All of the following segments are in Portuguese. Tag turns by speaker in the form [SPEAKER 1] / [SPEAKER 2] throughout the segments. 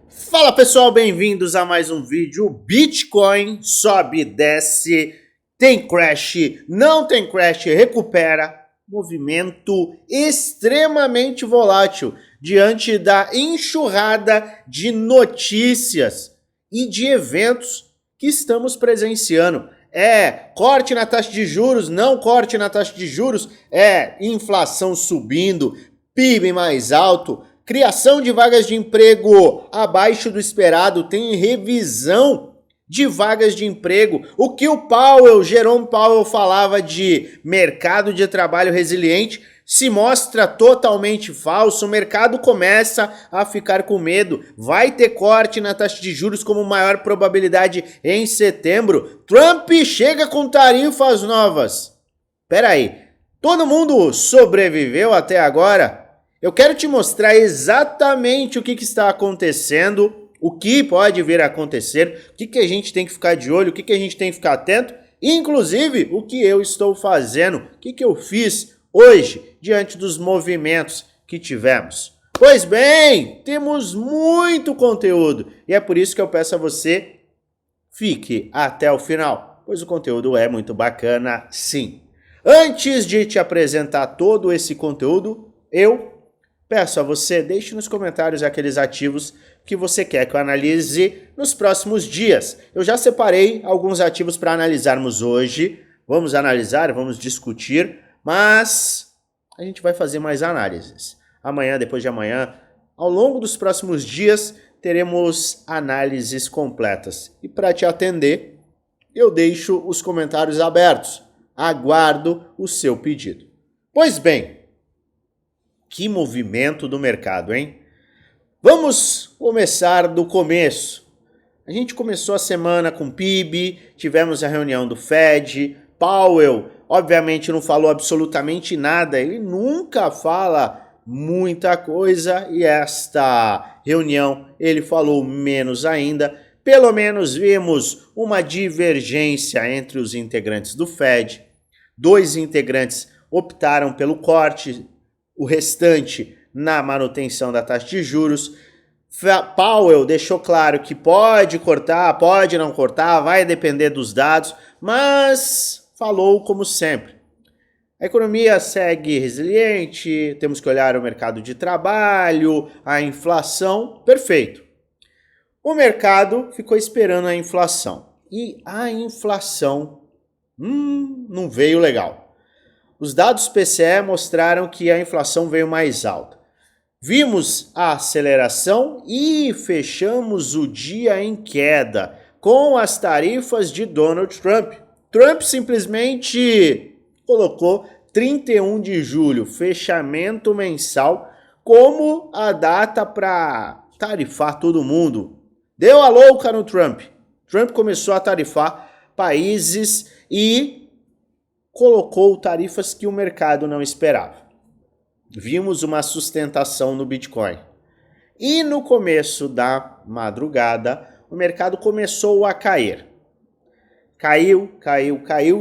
[SPEAKER 1] Fala pessoal, bem-vindos a mais um vídeo. Bitcoin sobe, desce, tem crash, não tem crash, recupera. Movimento extremamente volátil diante da enxurrada de notícias e de eventos que estamos presenciando. Corte na taxa de juros, não corte na taxa de juros, inflação subindo, PIB mais alto, criação de vagas de emprego abaixo do esperado, tem revisão de vagas de emprego. O que o Jerome Powell falava de mercado de trabalho resiliente se mostra totalmente falso. O mercado começa a ficar com medo. Vai ter corte na taxa de juros como maior probabilidade em setembro. Trump chega com tarifas novas. Peraí, todo mundo sobreviveu até agora? Eu quero te mostrar exatamente o que está acontecendo, o que pode vir a acontecer, o que a gente tem que ficar de olho, o que a gente tem que ficar atento, e inclusive o que eu estou fazendo, o que eu fiz hoje diante dos movimentos que tivemos. Pois bem, temos muito conteúdo e é por isso que eu peço a você, fique até o final, pois o conteúdo é muito bacana sim. Antes de te apresentar todo esse conteúdo, eu peço a você, deixe nos comentários aqueles ativos que você quer que eu analise nos próximos dias. Eu já separei alguns ativos para analisarmos hoje. Vamos analisar, vamos discutir, mas a gente vai fazer mais análises. Amanhã, depois de amanhã, ao longo dos próximos dias, teremos análises completas. E para te atender, eu deixo os comentários abertos. Aguardo o seu pedido. Pois bem, que movimento do mercado, hein? Vamos começar do começo. A gente começou a semana com PIB, tivemos a reunião do Fed, Powell, obviamente não falou absolutamente nada, ele nunca fala muita coisa e esta reunião ele falou menos ainda. Pelo menos vimos uma divergência entre os integrantes do Fed. 2 integrantes optaram pelo corte, o restante na manutenção da taxa de juros. Powell deixou claro que pode cortar, pode não cortar, vai depender dos dados, mas falou como sempre. A economia segue resiliente, temos que olhar o mercado de trabalho, a inflação, perfeito. O mercado ficou esperando a inflação e a inflação não veio legal. Os dados PCE mostraram que a inflação veio mais alta. Vimos a aceleração e fechamos o dia em queda com as tarifas de Donald Trump. Trump simplesmente colocou 31 de julho, fechamento mensal, como a data para tarifar todo mundo. Deu a louca no Trump. Trump começou a tarifar países e colocou tarifas que o mercado não esperava. Vimos uma sustentação no Bitcoin. E no começo da madrugada, o mercado começou a cair. Caiu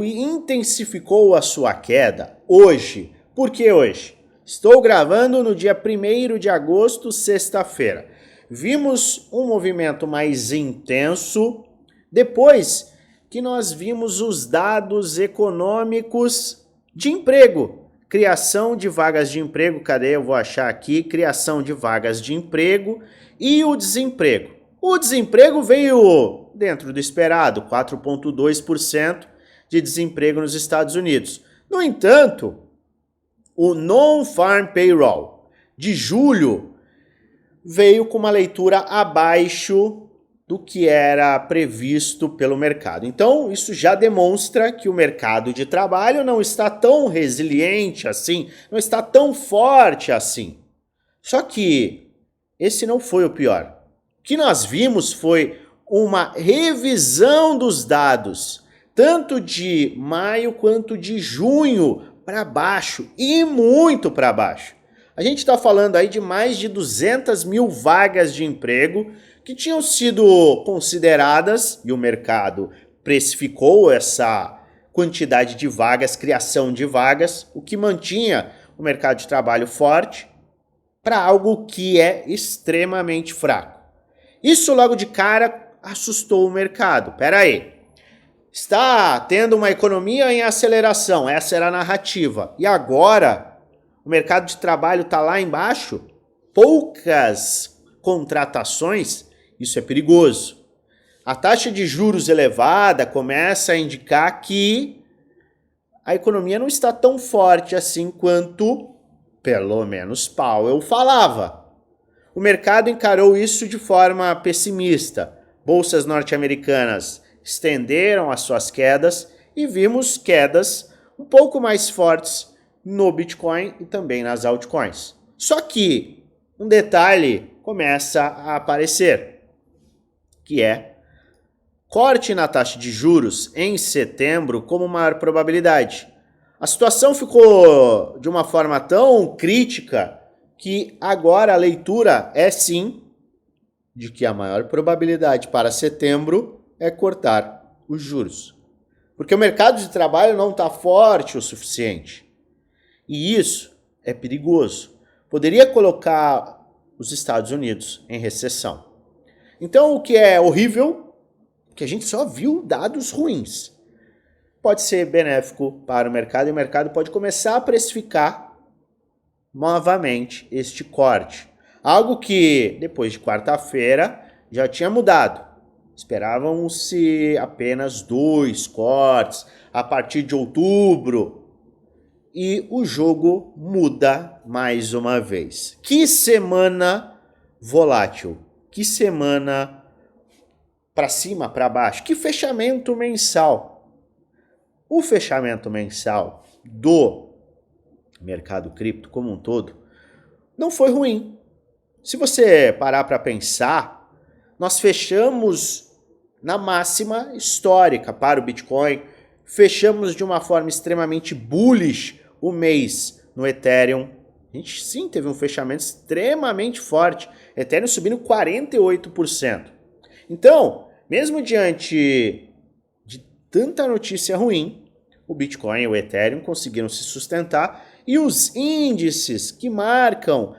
[SPEAKER 1] e intensificou a sua queda hoje. Por que hoje? Estou gravando no dia 1º de agosto, sexta-feira. Vimos um movimento mais intenso depois que nós vimos os dados econômicos de emprego, criação de vagas de emprego, cadê? Eu vou achar aqui, criação de vagas de emprego e o desemprego. O desemprego veio dentro do esperado, 4,2% de desemprego nos Estados Unidos. No entanto, o Non-Farm Payroll de julho veio com uma leitura abaixo do que era previsto pelo mercado. Então, isso já demonstra que o mercado de trabalho não está tão resiliente assim, não está tão forte assim. Só que esse não foi o pior. O que nós vimos foi uma revisão dos dados, tanto de maio quanto de junho, para baixo, e muito para baixo. A gente está falando aí de mais de 200 mil vagas de emprego que tinham sido consideradas, e o mercado precificou essa quantidade de vagas, criação de vagas, o que mantinha o mercado de trabalho forte, para algo que é extremamente fraco. Isso logo de cara assustou o mercado. Pera aí, está tendo uma economia em aceleração, essa era a narrativa. E agora, o mercado de trabalho está lá embaixo, poucas contratações, isso é perigoso. A taxa de juros elevada começa a indicar que a economia não está tão forte assim quanto, pelo menos, Powell falava. O mercado encarou isso de forma pessimista. Bolsas norte-americanas estenderam as suas quedas e vimos quedas um pouco mais fortes no Bitcoin e também nas altcoins. Só que um detalhe começa a aparecer, que é corte na taxa de juros em setembro como maior probabilidade. A situação ficou de uma forma tão crítica que agora a leitura é sim de que a maior probabilidade para setembro é cortar os juros. Porque o mercado de trabalho não está forte o suficiente. E isso é perigoso. Poderia colocar os Estados Unidos em recessão. Então o que é horrível, que a gente só viu dados ruins, pode ser benéfico para o mercado e o mercado pode começar a precificar novamente este corte. Algo que depois de quarta-feira já tinha mudado. Esperavam-se apenas 2 cortes a partir de outubro e o jogo muda mais uma vez. Que semana volátil, que semana para cima, para baixo, que fechamento mensal. O fechamento mensal do mercado cripto como um todo não foi ruim. Se você parar para pensar, nós fechamos na máxima histórica para o Bitcoin, fechamos de uma forma extremamente bullish o mês no Ethereum. A gente sim teve um fechamento extremamente forte, Ethereum subindo 48%. Então, mesmo diante de tanta notícia ruim, o Bitcoin e o Ethereum conseguiram se sustentar e os índices que marcam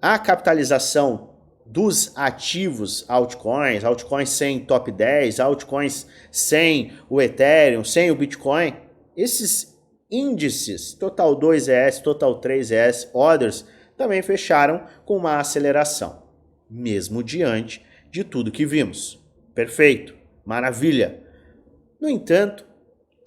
[SPEAKER 1] a capitalização dos ativos altcoins sem top 10, altcoins sem o Ethereum, sem o Bitcoin, esses índices, Total 2ES, Total 3ES, Others, também fecharam com uma aceleração, mesmo diante de tudo que vimos. Perfeito, maravilha. No entanto,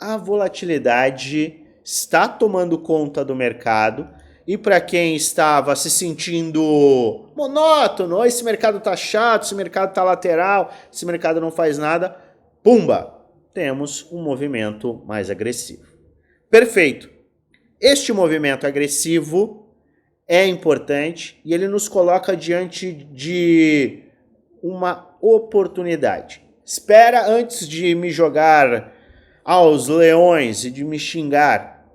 [SPEAKER 1] a volatilidade está tomando conta do mercado e para quem estava se sentindo monótono, esse mercado tá chato, esse mercado tá lateral, esse mercado não faz nada, pumba, temos um movimento mais agressivo. Perfeito. Este movimento agressivo é importante e ele nos coloca diante de uma oportunidade. Espera antes de me jogar aos leões e de me xingar.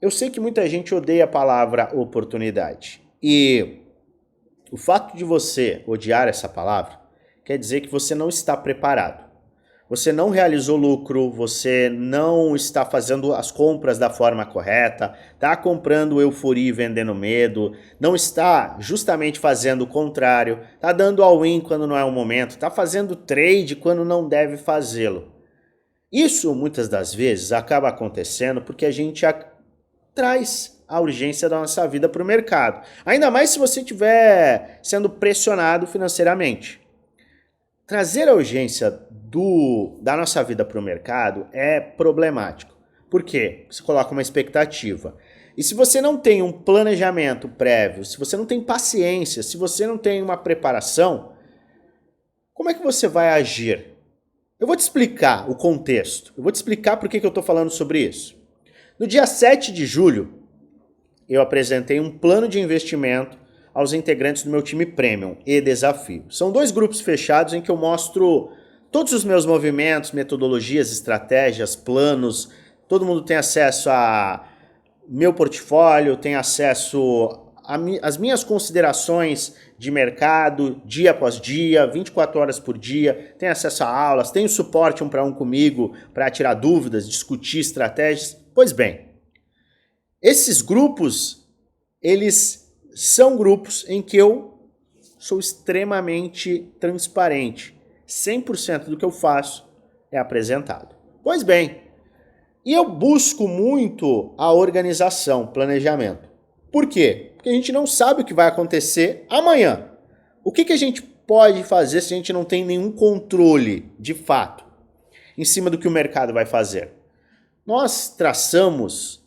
[SPEAKER 1] Eu sei que muita gente odeia a palavra oportunidade. E o fato de você odiar essa palavra quer dizer que você não está preparado. Você não realizou lucro, você não está fazendo as compras da forma correta, está comprando euforia e vendendo medo, não está justamente fazendo o contrário, está dando all-in quando não é o momento, está fazendo trade quando não deve fazê-lo. Isso muitas das vezes acaba acontecendo porque a gente traz a urgência da nossa vida para o mercado. Ainda mais se você estiver sendo pressionado financeiramente. Trazer a urgência da nossa vida para o mercado é problemático. Por quê? Você coloca uma expectativa. E se você não tem um planejamento prévio, se você não tem paciência, se você não tem uma preparação, como é que você vai agir? Eu vou te explicar o contexto. Eu vou te explicar por que eu estou falando sobre isso. No dia 7 de julho, eu apresentei um plano de investimento aos integrantes do meu time Premium e Desafio. São 2 grupos fechados em que eu mostro todos os meus movimentos, metodologias, estratégias, planos. Todo mundo tem acesso a meu portfólio, tem acesso às minhas considerações de mercado, dia após dia, 24 horas por dia, tem acesso a aulas, tem o suporte 1 para 1 comigo para tirar dúvidas, discutir estratégias. Pois bem, esses grupos, eles são grupos em que eu sou extremamente transparente. 100% do que eu faço é apresentado. Pois bem, e eu busco muito a organização, planejamento. Por quê? Porque a gente não sabe o que vai acontecer amanhã. O que a gente pode fazer se a gente não tem nenhum controle, de fato, em cima do que o mercado vai fazer? Nós traçamos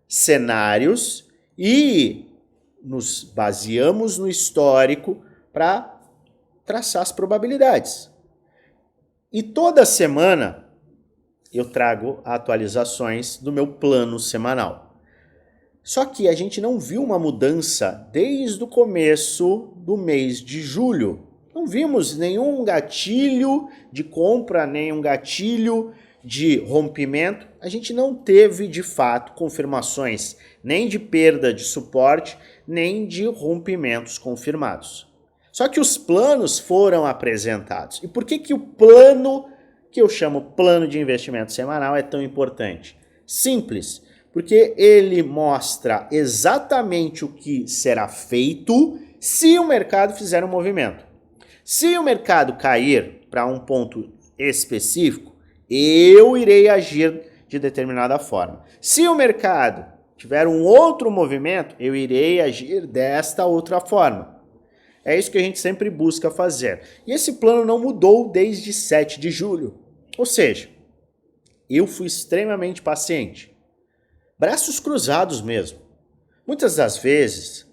[SPEAKER 1] cenários e nos baseamos no histórico para traçar as probabilidades. E toda semana eu trago atualizações do meu plano semanal. Só que a gente não viu uma mudança desde o começo do mês de julho. Não vimos nenhum gatilho de compra, nenhum gatilho de rompimento. A gente não teve, de fato, confirmações nem de perda de suporte, nem de rompimentos confirmados. Só que os planos foram apresentados. E por que o plano, que eu chamo plano de investimento semanal, é tão importante? Simples, porque ele mostra exatamente o que será feito se o mercado fizer um movimento. Se o mercado cair para um ponto específico, eu irei agir de determinada forma. Se o mercado tiver um outro movimento, eu irei agir desta outra forma. É isso que a gente sempre busca fazer. E esse plano não mudou desde 7 de julho. Ou seja, eu fui extremamente paciente. Braços cruzados mesmo. Muitas das vezes,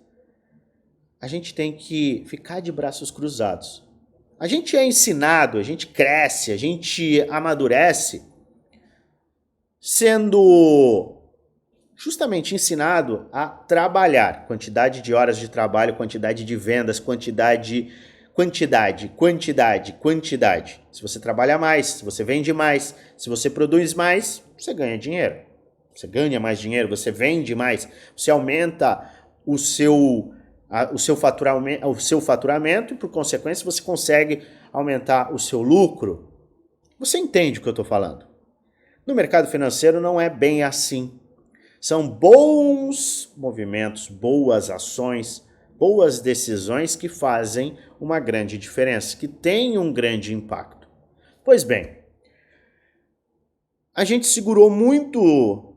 [SPEAKER 1] a gente tem que ficar de braços cruzados. A gente é ensinado, a gente cresce, a gente amadurece sendo justamente ensinado a trabalhar. Quantidade de horas de trabalho, quantidade de vendas, quantidade. Se você trabalha mais, se você vende mais, se você produz mais, você ganha dinheiro. Você ganha mais dinheiro, você vende mais, você aumenta o seu faturamento e, por consequência, você consegue aumentar o seu lucro. Você entende o que eu estou falando? No mercado financeiro não é bem assim. São bons movimentos, boas ações, boas decisões que fazem uma grande diferença, que têm um grande impacto. Pois bem, a gente segurou muito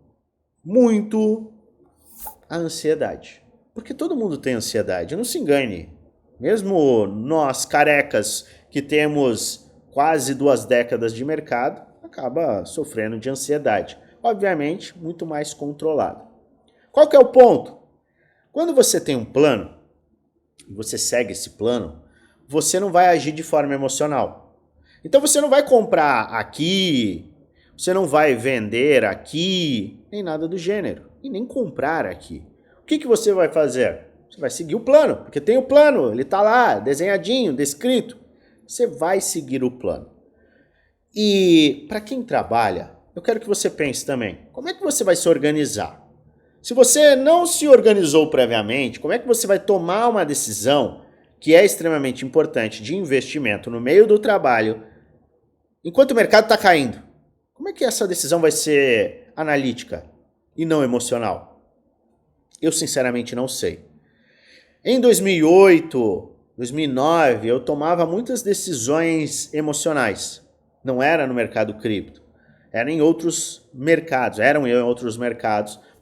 [SPEAKER 1] a ansiedade. Porque todo mundo tem ansiedade, não se engane. Mesmo nós, carecas, que temos quase 2 décadas de mercado, acaba sofrendo de ansiedade. Obviamente, muito mais controlado. Qual que é o ponto? Quando você tem um plano, e você segue esse plano, você não vai agir de forma emocional. Então você não vai comprar aqui, você não vai vender aqui, nem nada do gênero. E nem comprar aqui. O que você vai fazer? Você vai seguir o plano, porque tem o plano, ele está lá, desenhadinho, descrito. Você vai seguir o plano. E para quem trabalha, eu quero que você pense também, como é que você vai se organizar? Se você não se organizou previamente, como é que você vai tomar uma decisão que é extremamente importante de investimento no meio do trabalho, enquanto o mercado está caindo? Como é que essa decisão vai ser analítica e não emocional? Eu sinceramente não sei. Em 2008, 2009, eu tomava muitas decisões emocionais. Não era no mercado cripto. Eram em outros mercados,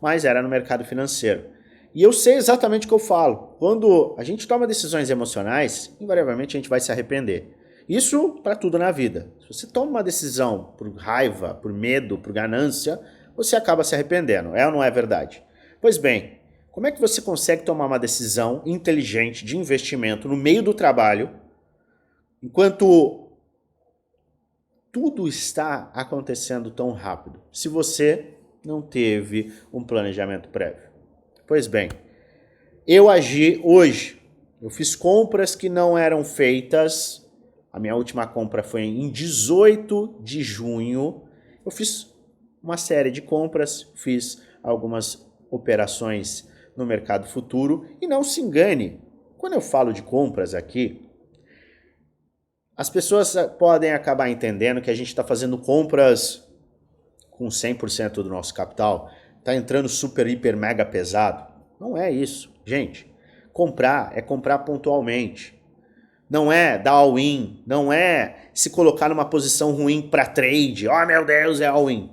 [SPEAKER 1] mas era no mercado financeiro. E eu sei exatamente o que eu falo. Quando a gente toma decisões emocionais, invariavelmente a gente vai se arrepender. Isso para tudo na vida. Se você toma uma decisão por raiva, por medo, por ganância, você acaba se arrependendo. É ou não é verdade? Pois bem, como é que você consegue tomar uma decisão inteligente de investimento no meio do trabalho, enquanto tudo está acontecendo tão rápido, se você não teve um planejamento prévio? Pois bem, eu agi hoje. Eu fiz compras que não eram feitas. A minha última compra foi em 18 de junho. Eu fiz uma série de compras, fiz algumas operações no mercado futuro. E não se engane, quando eu falo de compras aqui, as pessoas podem acabar entendendo que a gente está fazendo compras com 100% do nosso capital, está entrando super, hiper, mega pesado. Não é isso. Gente, comprar é comprar pontualmente. não é dar all-in, não é se colocar numa posição ruim para trade. Oh meu Deus, é all-in.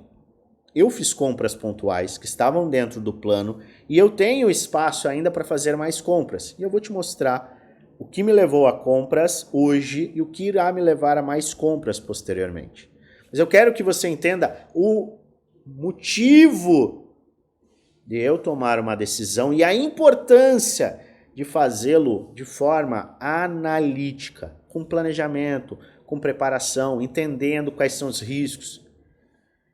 [SPEAKER 1] Eu fiz compras pontuais que estavam dentro do plano e eu tenho espaço ainda para fazer mais compras. E eu vou te mostrar o que me levou a compras hoje e o que irá me levar a mais compras posteriormente. Mas eu quero que você entenda o motivo de eu tomar uma decisão e a importância de fazê-lo de forma analítica, com planejamento, com preparação, entendendo quais são os riscos.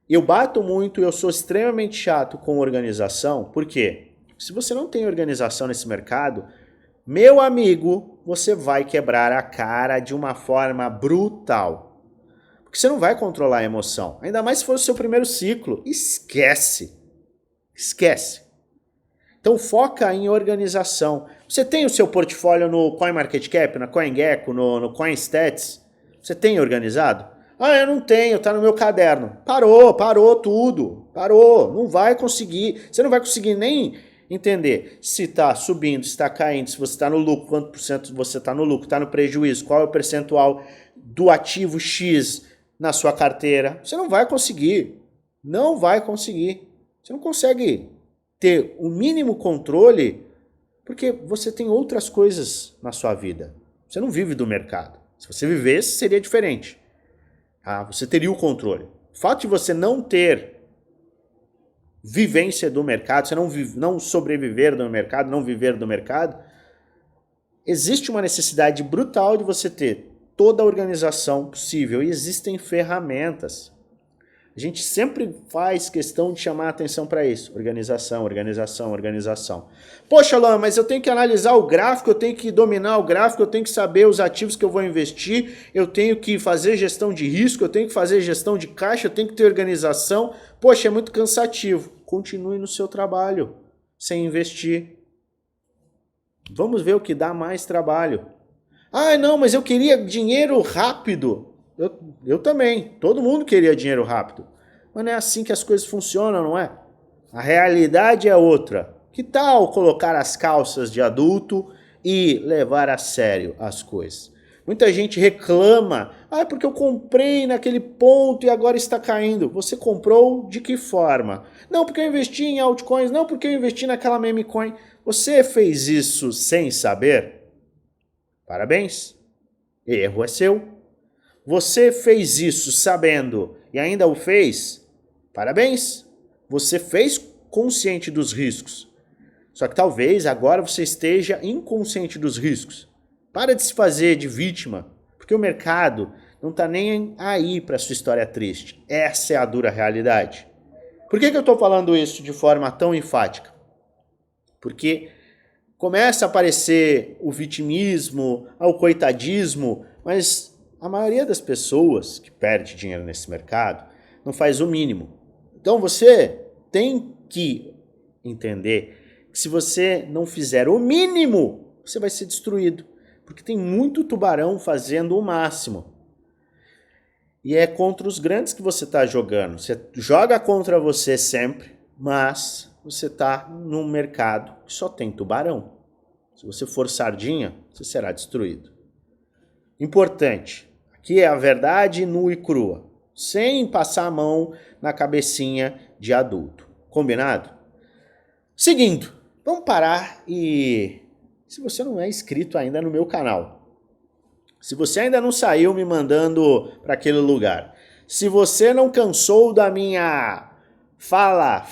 [SPEAKER 1] Eu bato muito e eu sou extremamente chato com organização, por quê? Se você não tem organização nesse mercado, meu amigo, você vai quebrar a cara de uma forma brutal. Porque você não vai controlar a emoção, ainda mais se for o seu primeiro ciclo. Esquece. Esquece. Então foca em organização. Você tem o seu portfólio no CoinMarketCap, na CoinGecko, no CoinStats? Você tem organizado? Ah, eu não tenho, tá no meu caderno. Parou tudo. Parou, não vai conseguir. Você não vai conseguir nem entender se tá subindo, se tá caindo, se você tá no lucro, quanto por cento você tá no lucro, tá no prejuízo, qual é o percentual do ativo X na sua carteira. Você não vai conseguir. Não vai conseguir. Você não consegue ter o mínimo controle porque você tem outras coisas na sua vida. Você não vive do mercado. Se você vivesse, seria diferente. Você teria o controle. O fato de você não ter vivência do mercado, você não sobreviver do mercado, não viver do mercado, existe uma necessidade brutal de você ter toda a organização possível e existem ferramentas. A gente sempre faz questão de chamar a atenção para isso. Organização, organização, organização. Poxa, Luan, mas eu tenho que analisar o gráfico, eu tenho que dominar o gráfico, eu tenho que saber os ativos que eu vou investir, eu tenho que fazer gestão de risco, eu tenho que fazer gestão de caixa, eu tenho que ter organização. Poxa, é muito cansativo. Continue no seu trabalho, sem investir. Vamos ver o que dá mais trabalho. Ah, não, mas eu queria dinheiro rápido. Eu também. Todo mundo queria dinheiro rápido. Mas não é assim que as coisas funcionam, não é? A realidade é outra. Que tal colocar as calças de adulto e levar a sério as coisas? Muita gente reclama. Ah, porque eu comprei naquele ponto e agora está caindo. Você comprou de que forma? Não, porque eu investi em altcoins. Não, porque eu investi naquela meme coin. Você fez isso sem saber? Parabéns. Erro é seu. Você fez isso sabendo e ainda o fez? Parabéns! Você fez consciente dos riscos. Só que talvez agora você esteja inconsciente dos riscos. Para de se fazer de vítima, porque o mercado não está nem aí para sua história triste. Essa é a dura realidade. Por que eu estou falando isso de forma tão enfática? Porque começa a aparecer o vitimismo, o coitadismo, mas a maioria das pessoas que perde dinheiro nesse mercado não faz o mínimo. Então você tem que entender que se você não fizer o mínimo, você vai ser destruído. Porque tem muito tubarão fazendo o máximo. E é contra os grandes que você está jogando. Você joga contra você sempre, mas você está num mercado que só tem tubarão. Se você for sardinha, você será destruído. Importante. Aqui é a verdade nua e crua, sem passar a mão na cabecinha de adulto. Combinado? Seguindo, vamos parar e... Se você não é inscrito ainda no meu canal, se você ainda não saiu me mandando para aquele lugar, se você não cansou da minha fala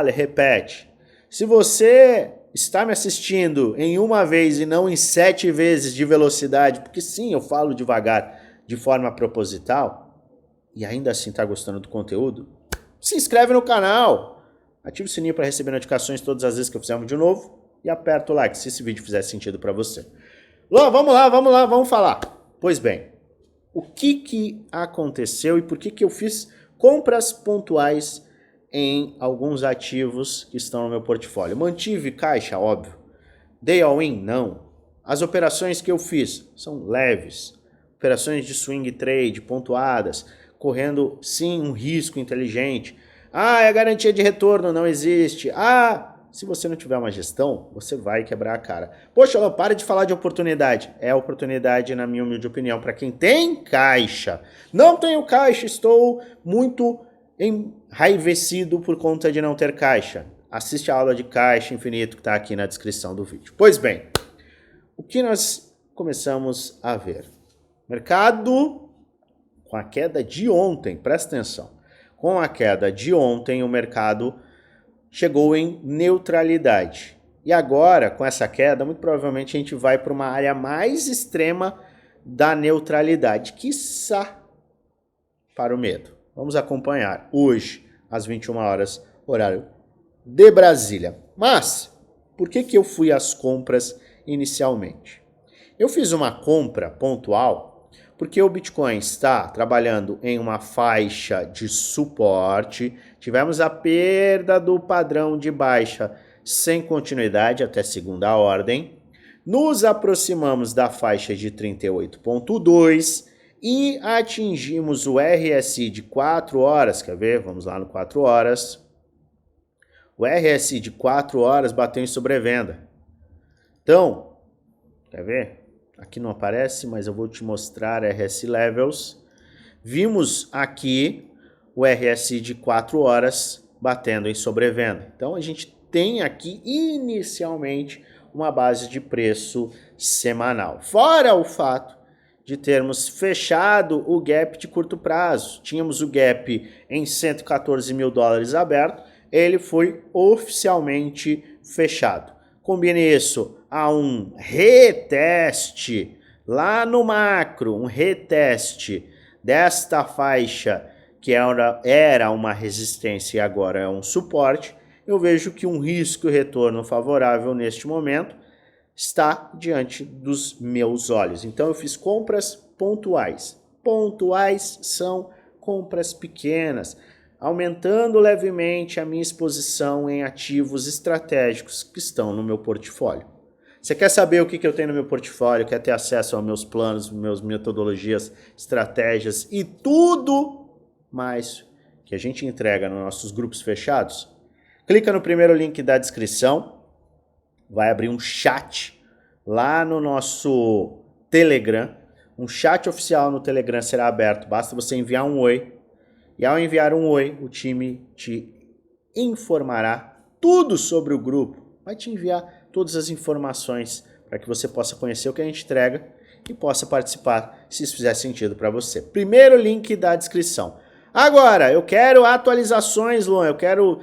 [SPEAKER 1] e repete, se você está me assistindo em uma vez e não em 7 vezes de velocidade, porque sim, eu falo devagar de forma proposital, e ainda assim está gostando do conteúdo, se inscreve no canal, ativa o sininho para receber notificações todas as vezes que eu fizer um vídeo novo e aperta o like se esse vídeo fizer sentido para você. Lô, vamos lá, vamos falar. Pois bem, o que aconteceu e por que eu fiz compras pontuais em alguns ativos que estão no meu portfólio? Mantive caixa, óbvio. Dei all-in? Não. As operações que eu fiz são leves. Operações de swing trade, pontuadas, correndo sim um risco inteligente. Ah, é garantia de retorno, não existe. Ah, Se você não tiver uma gestão, você vai quebrar a cara. Poxa, Alan, para de falar de oportunidade. É oportunidade, na minha humilde opinião, para quem tem caixa. Não tenho caixa, estou muito enraivecido por conta de não ter caixa. Assiste a aula de caixa infinito que está aqui na descrição do vídeo. Pois bem, o que nós começamos a ver? Mercado com a queda de ontem, presta atenção. Com a queda de ontem, o mercado chegou em neutralidade. E agora, com essa queda, muito provavelmente a gente vai para uma área mais extrema da neutralidade, quiçá para o medo. Vamos acompanhar hoje, às 21 horas, horário de Brasília. Mas, por que eu fui às compras inicialmente? Eu fiz uma compra pontual porque o Bitcoin está trabalhando em uma faixa de suporte. Tivemos a perda do padrão de baixa sem continuidade até segunda ordem. Nos aproximamos da faixa de 38,2 e atingimos o RSI de 4 horas. Quer ver? Vamos lá no 4 horas. O RSI de 4 horas bateu em sobrevenda. Então, quer ver? Aqui não aparece, mas eu vou te mostrar RSI Levels. Vimos aqui o RSI de 4 horas batendo em sobrevenda. Então a gente tem aqui inicialmente uma base de preço semanal. Fora o fato de termos fechado o gap de curto prazo. Tínhamos o gap em 114 mil dólares aberto, ele foi oficialmente fechado. Combine isso a um reteste lá no macro, um reteste desta faixa que era uma resistência e agora é um suporte. Eu vejo que um risco e retorno favorável neste momento está diante dos meus olhos. Então eu fiz compras pontuais. Pontuais são compras pequenas, aumentando levemente a minha exposição em ativos estratégicos que estão no meu portfólio. Você quer saber o que eu tenho no meu portfólio, quer ter acesso aos meus planos, meus metodologias, estratégias e tudo mais que a gente entrega nos nossos grupos fechados? Clica no primeiro link da descrição, vai abrir um chat lá no nosso Telegram. Um chat oficial no Telegram será aberto, basta você enviar um oi. E ao enviar um oi, o time te informará tudo sobre o grupo. Vai te enviar todas as informações para que você possa conhecer o que a gente entrega e possa participar, se isso fizer sentido para você. Primeiro link da descrição. Agora, eu quero atualizações, Luan. Eu quero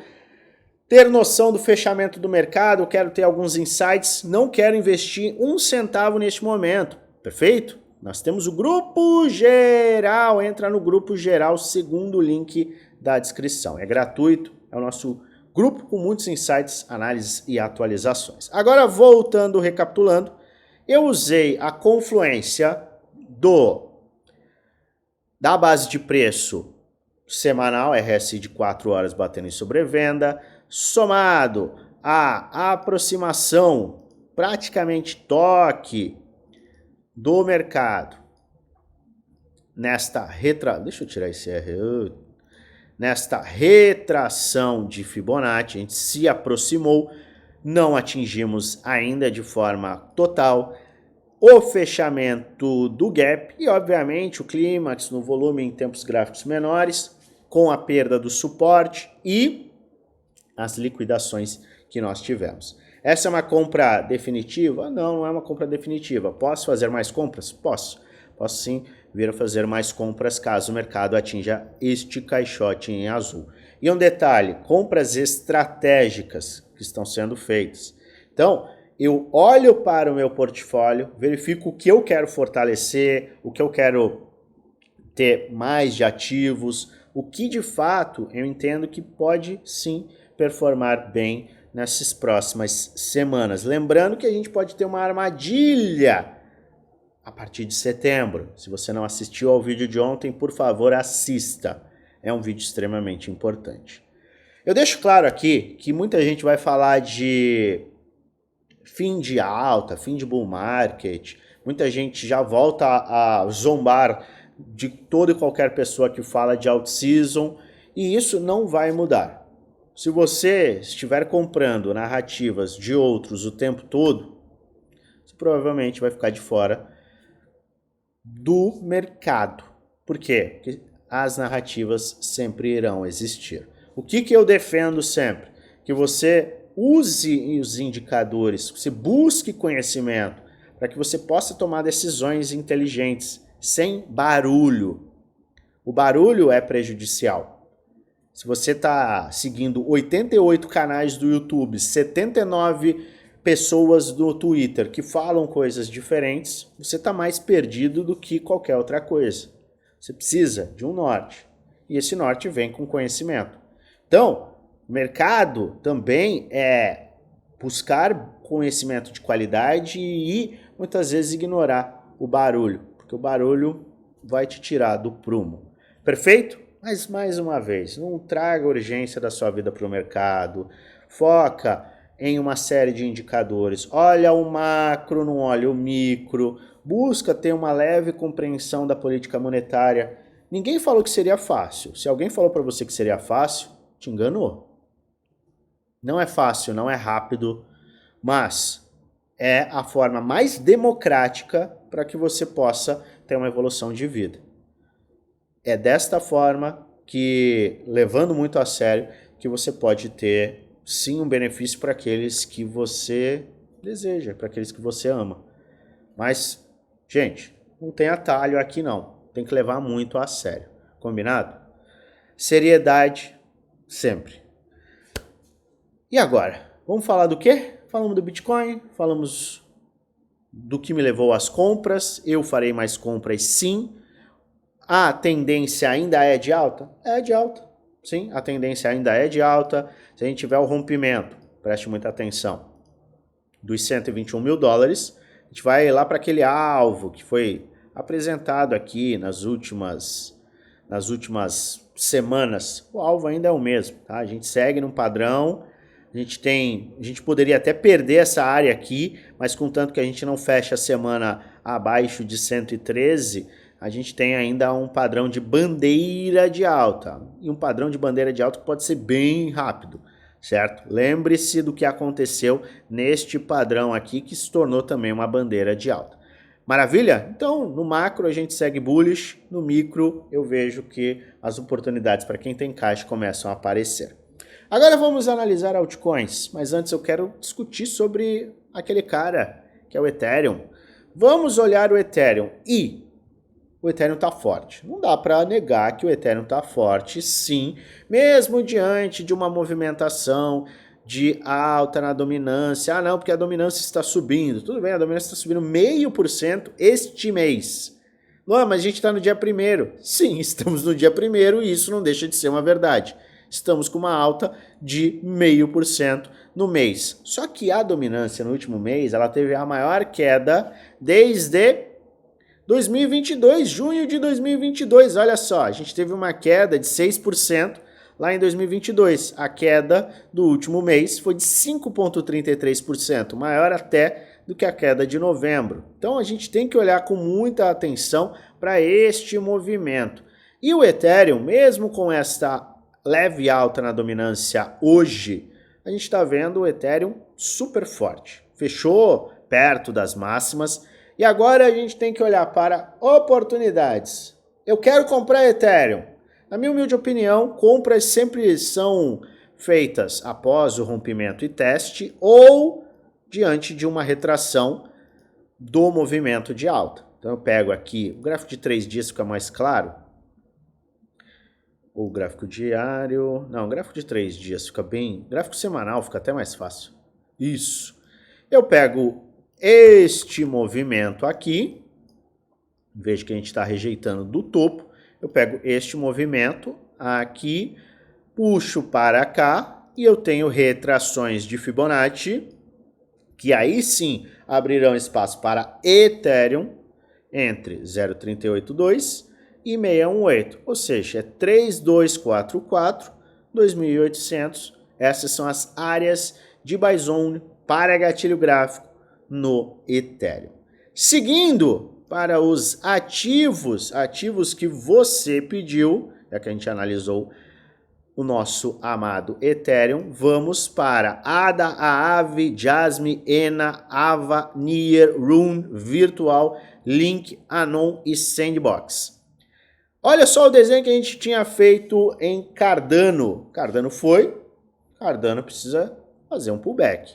[SPEAKER 1] ter noção do fechamento do mercado, eu quero ter alguns insights. Não quero investir um centavo neste momento. Perfeito? Nós temos o grupo geral, entra no grupo geral, segundo link da descrição. É gratuito, é o nosso grupo com muitos insights, análises e atualizações. Agora, voltando, recapitulando, eu usei a confluência da base de preço semanal, RSI de 4 horas batendo em sobrevenda, somado à aproximação, praticamente toque, do mercado nesta deixa eu tirar esse R. Nesta retração de Fibonacci, a gente se aproximou, não atingimos ainda de forma total o fechamento do gap e, obviamente, o clímax no volume em tempos gráficos menores, com a perda do suporte e as liquidações que nós tivemos. Essa é uma compra definitiva? Não, não é uma compra definitiva. Posso fazer mais compras? Posso. Posso sim vir a fazer mais compras caso o mercado atinja este caixote em azul. E um detalhe, compras estratégicas que estão sendo feitas. Então, eu olho para o meu portfólio, verifico o que eu quero fortalecer, o que eu quero ter mais de ativos, o que de fato eu entendo que pode sim performar bem nessas próximas semanas. Lembrando que a gente pode ter uma armadilha a partir de setembro. Se você não assistiu ao vídeo de ontem, por favor, assista. É um vídeo extremamente importante. Eu deixo claro aqui que muita gente vai falar de fim de alta, fim de bull market. Muita gente já volta a zombar de toda e qualquer pessoa que fala de out season. E isso não vai mudar. se você estiver comprando narrativas de outros o tempo todo, você provavelmente vai ficar de fora do mercado. Por quê? Porque as narrativas sempre irão existir. O que eu defendo sempre? Que você use os indicadores, você busque conhecimento, para que você possa tomar decisões inteligentes, sem barulho. O barulho é prejudicial. Se você está seguindo 88 canais do YouTube, 79 pessoas do Twitter que falam coisas diferentes, você está mais perdido do que qualquer outra coisa. Você precisa de um norte. E esse norte vem com conhecimento. Então, o mercado também é buscar conhecimento de qualidade e muitas vezes ignorar o barulho, porque o barulho vai te tirar do prumo. Perfeito? Mas mais uma vez, não traga urgência da sua vida para o mercado. Foca em uma série de indicadores. Olha o macro, não olha o micro. Busca ter uma leve compreensão da política monetária. Ninguém falou que seria fácil. Se alguém falou para você que seria fácil, te enganou. Não é fácil, não é rápido, mas é a forma mais democrática para que você possa ter uma evolução de vida. É desta forma que, levando muito a sério, que você pode ter, sim, um benefício para aqueles que você deseja, para aqueles que você ama. Mas, gente, não tem atalho aqui não. Tem que levar muito a sério. Combinado? Seriedade, sempre. E agora? Vamos falar do quê? Falamos do Bitcoin, falamos do que me levou às compras. Eu farei mais compras, sim. A tendência ainda é de alta? É de alta. Sim, a tendência ainda é de alta. Se a gente tiver o rompimento, preste muita atenção, dos 121 mil dólares, a gente vai lá para aquele alvo que foi apresentado aqui nas últimas semanas. O alvo ainda é o mesmo, tá? A gente segue num padrão. A gente poderia até perder essa área aqui, mas contanto que a gente não feche a semana abaixo de 113, a gente tem ainda um padrão de bandeira de alta. E um padrão de bandeira de alta que pode ser bem rápido, certo? Lembre-se do que aconteceu neste padrão aqui, que se tornou também uma bandeira de alta. Maravilha? Então, no macro a gente segue bullish, no micro eu vejo que as oportunidades para quem tem caixa começam a aparecer. Agora vamos analisar altcoins, mas antes eu quero discutir sobre aquele cara que é o Ethereum. Vamos olhar o Ethereum e o Ethereum está forte. Não dá para negar que o Ethereum está forte, sim, mesmo diante de uma movimentação de alta na dominância. Ah, não, porque a dominância está subindo. Tudo bem, a dominância está subindo 0,5% este mês. Não, mas a gente está no dia 1º. Sim, estamos no dia 1º e isso não deixa de ser uma verdade. Estamos com uma alta de 0,5% no mês. Só que a dominância no último mês, ela teve a maior queda desde 2022, junho de 2022. Olha só, a gente teve uma queda de 6% lá em 2022. A queda do último mês foi de 5,33%, maior até do que a queda de novembro. Então a gente tem que olhar com muita atenção para este movimento. E o Ethereum, mesmo com esta leve alta na dominância hoje, a gente está vendo o Ethereum super forte. Fechou perto das máximas e agora a gente tem que olhar para oportunidades. Eu quero comprar Ethereum. Na minha humilde opinião, compras sempre são feitas após o rompimento e teste ou diante de uma retração do movimento de alta. Então eu pego aqui, o gráfico de 3 dias fica mais claro. O gráfico diário... Não, o gráfico de 3 dias fica bem... Gráfico semanal fica até mais fácil. Isso. Eu pego este movimento aqui. Veja que a gente está rejeitando do topo. Eu pego este movimento aqui, puxo para cá e eu tenho retrações de Fibonacci, que aí sim abrirão espaço para Ethereum entre 0,382 e 618, ou seja, é 3244, 2.800. Essas são as áreas de buy zone para gatilho gráfico no Ethereum. Seguindo para os ativos que você pediu, já que a gente analisou o nosso amado Ethereum, vamos para ADA, Aave, Jasmine, ENA, AVA, Near, Rune, Virtual, Link, Anon e Sandbox. Olha só o desenho que a gente tinha feito em Cardano. Cardano foi, Cardano precisa fazer um pullback.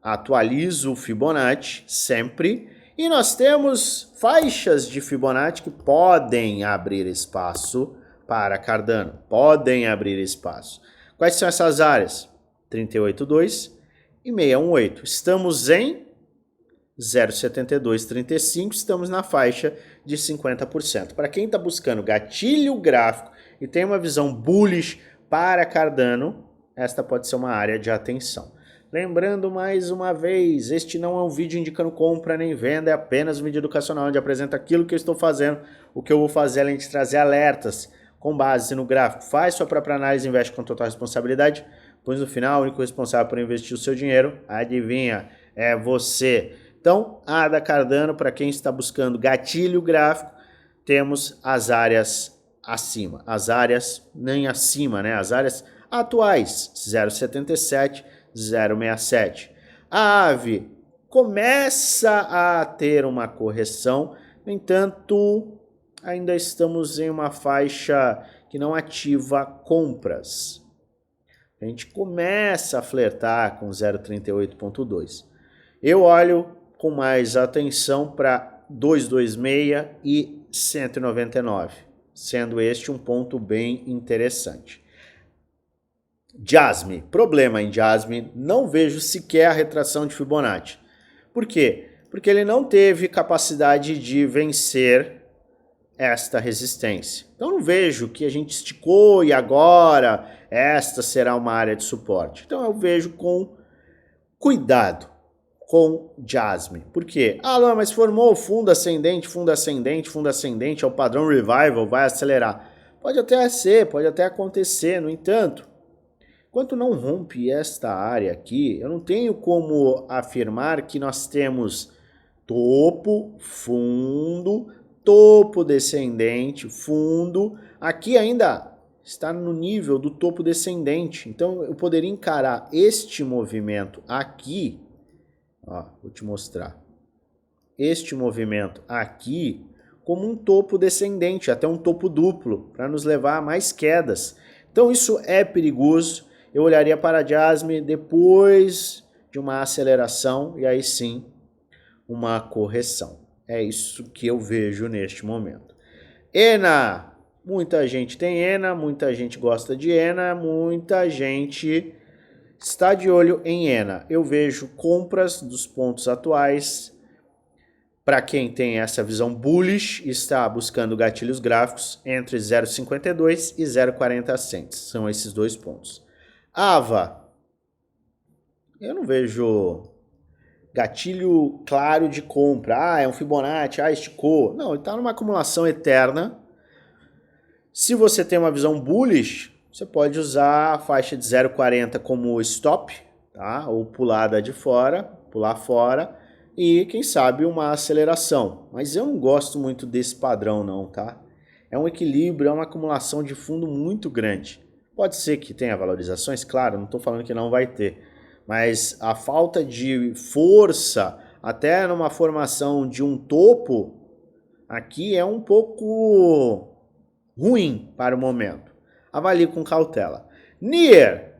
[SPEAKER 1] Atualizo o Fibonacci sempre e nós temos faixas de Fibonacci que podem abrir espaço para Cardano, podem abrir espaço. Quais são essas áreas? 38.2 e 618. Estamos em 0,7235, estamos na faixa de 50%. Para quem está buscando gatilho gráfico e tem uma visão bullish para Cardano, esta pode ser uma área de atenção. Lembrando mais uma vez, este não é um vídeo indicando compra nem venda, é apenas um vídeo educacional onde apresenta aquilo que eu estou fazendo, o que eu vou fazer além de trazer alertas com base no gráfico. Faz sua própria análise, investe com total responsabilidade, pois no final o único responsável por investir o seu dinheiro, adivinha, é você. Então, ADA, Cardano, para quem está buscando gatilho gráfico, temos as áreas acima, as áreas nem acima, né? As áreas atuais, 0,77, 0,67. A AVE começa a ter uma correção, no entanto, ainda estamos em uma faixa que não ativa compras. A gente começa a flertar com 0,38.2. Eu olho com mais atenção para 226 e 199, sendo este um ponto bem interessante. Jasmine, problema em Jasmine, não vejo sequer a retração de Fibonacci. Por quê? Porque ele não teve capacidade de vencer esta resistência. Então não vejo que a gente esticou e agora esta será uma área de suporte. Então eu vejo com cuidado com Jasmine. Por quê? Ah, não, mas formou fundo ascendente, fundo ascendente, fundo ascendente, é o padrão revival, vai acelerar. Pode até ser, pode até acontecer, no entanto, enquanto não rompe esta área aqui, eu não tenho como afirmar que nós temos topo, fundo, topo descendente, fundo. Aqui ainda está no nível do topo descendente. Então eu poderia encarar este movimento aqui, ó, vou te mostrar, este movimento aqui como um topo descendente, até um topo duplo, para nos levar a mais quedas. Então isso é perigoso. Eu olharia para a Jasmine depois de uma aceleração e aí sim uma correção. É isso que eu vejo neste momento. ENA, muita gente tem ENA, muita gente gosta de ENA, muita gente está de olho em ENA. Eu vejo compras dos pontos atuais. Para quem tem essa visão bullish, está buscando gatilhos gráficos entre 0,52 e 0,40 cents. São esses dois pontos. AVA, eu não vejo gatilho claro de compra. Ah, é um Fibonacci, ah, esticou. Não, ele está numa acumulação eterna. Se você tem uma visão bullish, você pode usar a faixa de 0,40 como stop, tá? Ou pulada de fora, pular fora. E, quem sabe, uma aceleração. Mas eu não gosto muito desse padrão não, tá? É um equilíbrio, é uma acumulação de fundo muito grande. Pode ser que tenha valorizações, claro, não estou falando que não vai ter. Mas a falta de força, até numa formação de um topo, aqui é um pouco ruim para o momento. Avalie com cautela. Near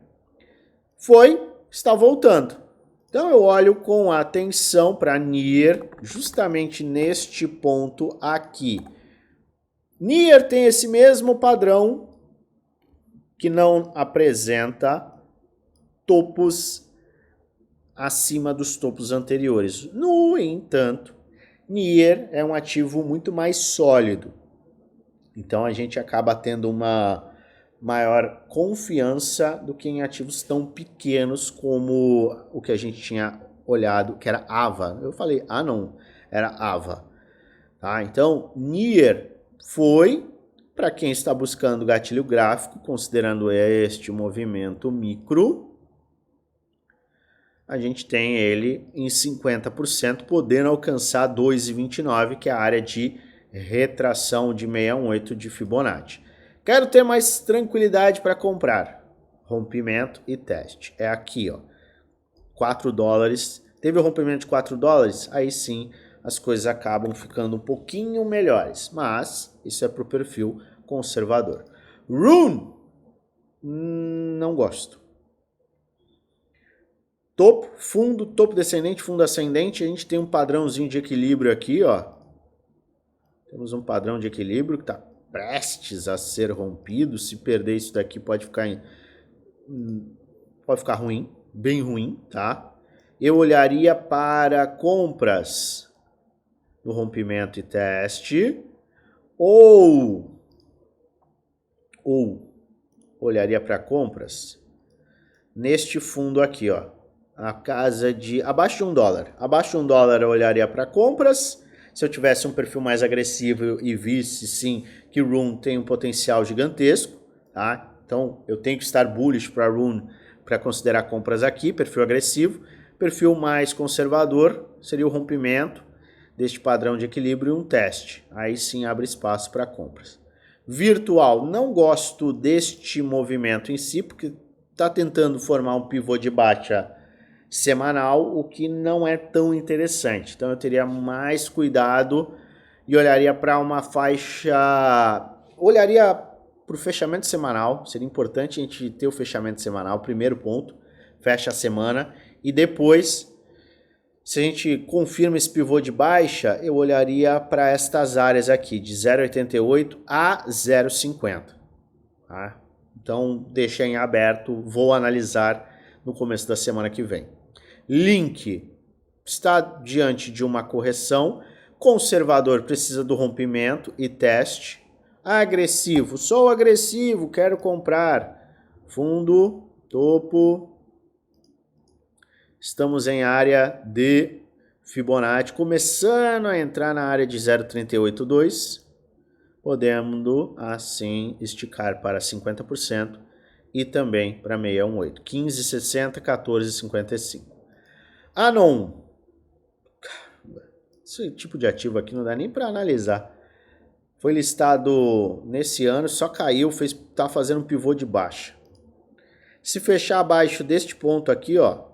[SPEAKER 1] está voltando. Então eu olho com atenção para Near, justamente neste ponto aqui. Near tem esse mesmo padrão que não apresenta topos acima dos topos anteriores. No entanto, Near é um ativo muito mais sólido. Então a gente acaba tendo uma maior confiança do que em ativos tão pequenos como o que a gente tinha olhado, que era AVA. Eu falei, não, era AVA. Tá? Então, Near foi, para quem está buscando gatilho gráfico, considerando este movimento micro, a gente tem ele em 50%, podendo alcançar 2,29, que é a área de retração de 618 de Fibonacci. Quero ter mais tranquilidade para comprar. Rompimento e teste. É aqui, ó. 4 dólares. Teve o rompimento de 4 dólares? Aí sim as coisas acabam ficando um pouquinho melhores. Mas isso é para o perfil conservador. Rune. Não gosto. Topo, fundo, topo descendente, fundo ascendente. A gente tem um padrãozinho de equilíbrio aqui, ó. Temos um padrão de equilíbrio que está prestes a ser rompido. Se perder isso daqui pode ficar ruim, bem ruim, tá? Eu olharia para compras no rompimento e teste ou olharia para compras neste fundo aqui, ó, a casa de abaixo de $1. Abaixo de $1 eu olharia para compras. Se eu tivesse um perfil mais agressivo e visse sim que Rune tem um potencial gigantesco, tá? Então eu tenho que estar bullish para Rune para considerar compras aqui, perfil agressivo. Perfil mais conservador seria o rompimento deste padrão de equilíbrio e um teste. Aí sim abre espaço para compras. Virtual, não gosto deste movimento em si, porque está tentando formar um pivô de baixa semanal, o que não é tão interessante. Então eu teria mais cuidado e olharia para uma faixa... Olharia para o fechamento semanal. Seria importante a gente ter o fechamento semanal, primeiro ponto. Fecha a semana. E depois, se a gente confirma esse pivô de baixa, eu olharia para estas áreas aqui, de 0,88 a 0,50. Tá? Então, deixa em aberto, vou analisar no começo da semana que vem. Link está diante de uma correção. Conservador precisa do rompimento e teste. Agressivo, sou agressivo, quero comprar. Fundo, topo. Estamos em área de Fibonacci, começando a entrar na área de 0,382. Podendo assim esticar para 50% e também para 618. 15,60, 14,55. Anon. Esse tipo de ativo aqui não dá nem para analisar. Foi listado nesse ano, só caiu, tá fazendo um pivô de baixa. Se fechar abaixo deste ponto aqui, ó,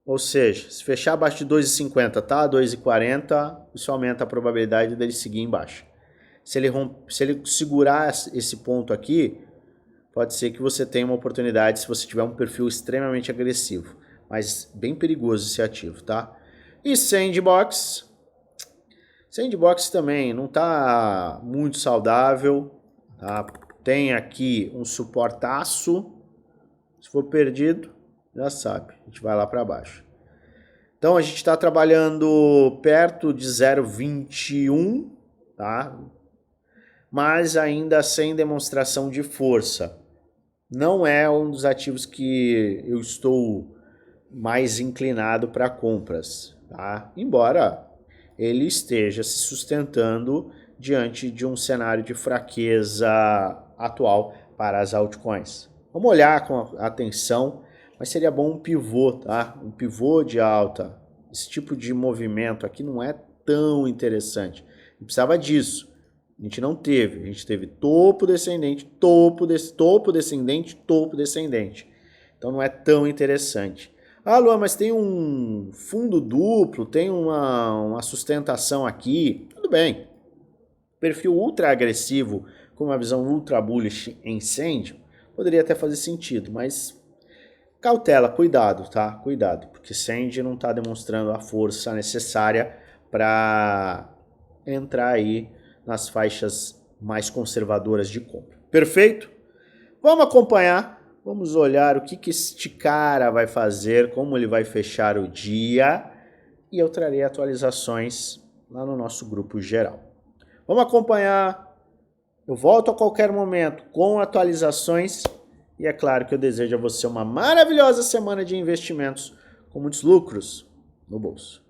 [SPEAKER 1] ou seja, se fechar abaixo de 2,50, tá? 2,40, isso aumenta a probabilidade dele seguir embaixo. Se ele segurar esse ponto aqui, pode ser que você tenha uma oportunidade se você tiver um perfil extremamente agressivo. Mas bem perigoso esse ativo, tá? E Sandbox. Sandbox também não tá muito saudável, tá? Tem aqui um suportaço. Se for perdido, já sabe, a gente vai lá para baixo. Então a gente está trabalhando perto de 0,21, tá? Mas ainda sem demonstração de força. Não é um dos ativos que eu estou mais inclinado para compras, tá? Embora ele esteja se sustentando diante de um cenário de fraqueza atual para as altcoins. Vamos olhar com atenção, mas seria bom um pivô, tá? Um pivô de alta. Esse tipo de movimento aqui não é tão interessante. A gente precisava disso. A gente não teve. A gente teve topo descendente, topo descendente, topo descendente. Então não é tão interessante. Ah, Luan, mas tem um fundo duplo, tem uma sustentação aqui. Tudo bem. Perfil ultra agressivo, com uma visão ultra bullish em Sand, poderia até fazer sentido, mas cautela, cuidado, tá? Cuidado, porque Sand não está demonstrando a força necessária para entrar aí nas faixas mais conservadoras de compra. Perfeito? Vamos acompanhar, vamos olhar o que este cara vai fazer, como ele vai fechar o dia, e eu trarei atualizações lá no nosso grupo geral. Vamos acompanhar, eu volto a qualquer momento com atualizações, e é claro que eu desejo a você uma maravilhosa semana de investimentos com muitos lucros no bolso.